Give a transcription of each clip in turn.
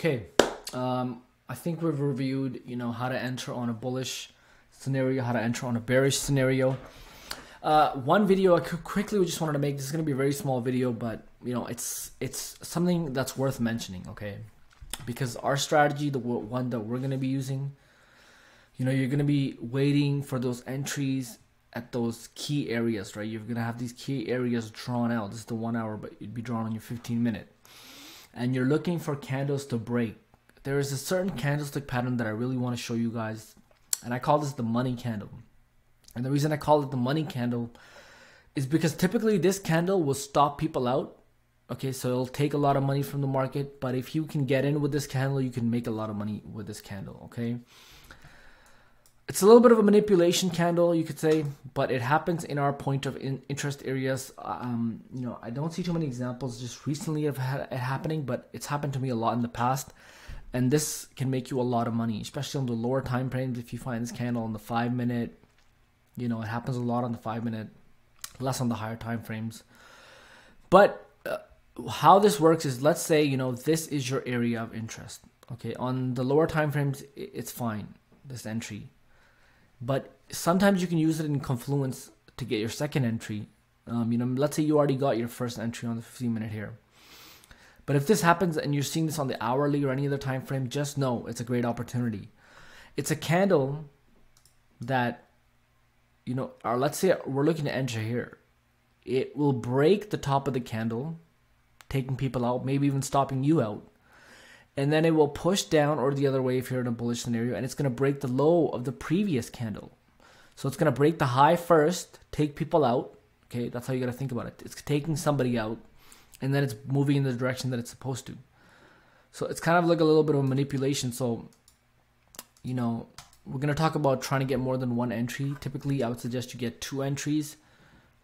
Okay, I think we've reviewed, how to enter on a bullish scenario, how to enter on a bearish scenario. One video I quickly just wanted to make. This is going to be a very small video, but it's something that's worth mentioning, okay? Because our strategy, the one that we're going to be using, you're going to be waiting for those entries at those key areas, right? You're going to have these key areas drawn out. This is the 1 hour, but it'd be drawn on your 15-minute. And you're looking for candles to break. There is a certain candlestick pattern that I really want to show you guys, and I call this the money candle. And the reason I call it the money candle is because typically this candle will stop people out. Okay, so it'll take a lot of money from the market, but if you can get in with this candle, you can make a lot of money with this candle, okay? It's a little bit of a manipulation candle, you could say, but it happens in our point of interest areas. I don't see too many examples just recently of it happening, but it's happened to me a lot in the past. And this can make you a lot of money, especially on the lower time frames. If you find this candle on the 5-minute, it happens a lot on the 5-minute, less on the higher time frames. But how this works is, let's say, this is your area of interest. Okay, on the lower time frames, it's fine, this entry. But sometimes you can use it in confluence to get your second entry. Let's say you already got your first entry on the 15-minute here. But if this happens and you're seeing this on the hourly or any other time frame, just know it's a great opportunity. It's a candle that, or let's say we're looking to enter here. It will break the top of the candle, taking people out, maybe even stopping you out. And then it will push down or the other way if you're in a bullish scenario, and it's going to break the low of the previous candle. So it's going to break the high first, take people out. Okay, that's how you got to think about it. It's taking somebody out, and then it's moving in the direction that it's supposed to. So it's kind of like a little bit of a manipulation. So, we're going to talk about trying to get more than one entry. Typically, I would suggest you get 2 entries.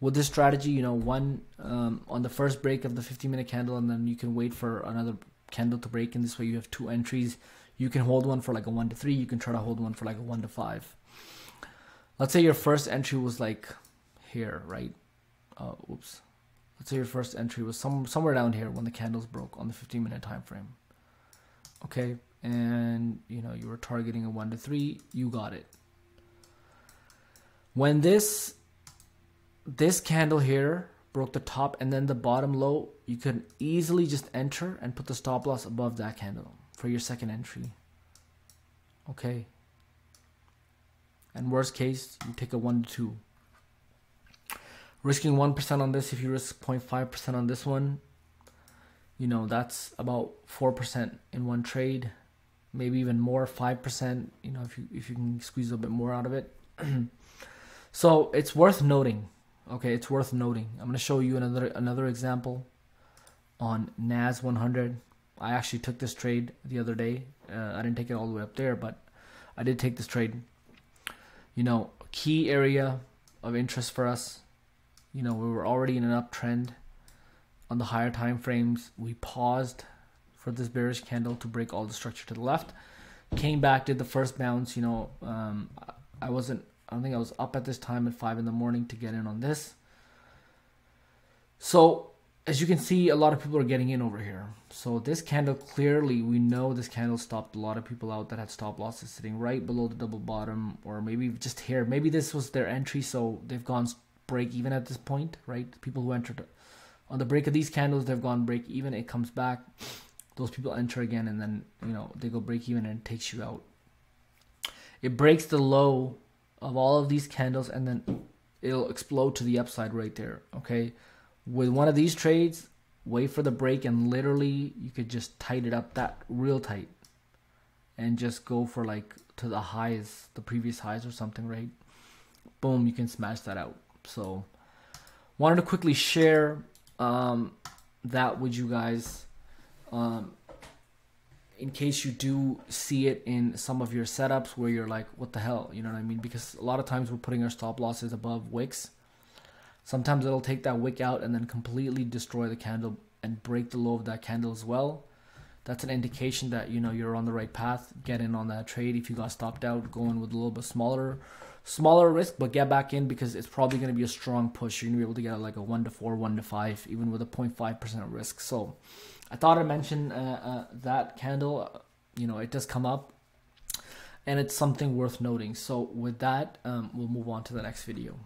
With this strategy, one on the first break of the 15-minute candle, and then you can wait for another candle to break, and this way you have 2 entries. You can hold one for like a 1 to 3. You can try to hold one for like a 1 to 5. Let's say your first entry was like here, right? Let's say your first entry was somewhere down here when the candles broke on the 15-minute time frame. Okay, and you were targeting a 1 to 3. You got it. When this candle here broke the top and then the bottom low, you can easily just enter and put the stop loss above that candle for your second entry. Okay. And worst case, you take a 1 to 2. Risking 1% on this, if you risk 0.5% on this one, that's about 4% in one trade, maybe even more, 5%, if you can squeeze a bit more out of it. So it's worth noting. Okay, it's worth noting. I'm going to show you another example on NAS 100. I actually took this trade the other day. I didn't take it all the way up there, but I did take this trade. Key area of interest for us. We were already in an uptrend on the higher time frames. We paused for this bearish candle to break all the structure to the left. Came back, did the first bounce. I don't think I was up at this time at 5 in the morning to get in on this. So as you can see, a lot of people are getting in over here. So this candle, clearly we know this candle stopped a lot of people out that had stop losses sitting right below the double bottom, or maybe just here. Maybe this was their entry, so they've gone break even at this point, right? People who entered on the break of these candles, they've gone break even. It comes back, those people enter again, and then they go break even and it takes you out. It breaks the low of all of these candles, and then it'll explode to the upside right there. Okay, with one of these trades, wait for the break, and literally you could just tight it up that real tight and just go for like to the highs, the previous highs or something, right? Boom, you can smash that out. So wanted to quickly share that with you guys, in case you do see it in some of your setups where you're like, what the hell, you know what I mean? Because a lot of times we're putting our stop losses above wicks. Sometimes it'll take that wick out and then completely destroy the candle and break the low of that candle as well. That's an indication that you're on the right path. Get in on that trade. If you got stopped out, go in with a little bit smaller risk, but get back in, because it's probably going to be a strong push. You're going to be able to get like a 1 to 4, 1 to 5, even with a 0.5% risk. So I thought I'd mention that candle. It does come up, and it's something worth noting. So with that, we'll move on to the next video.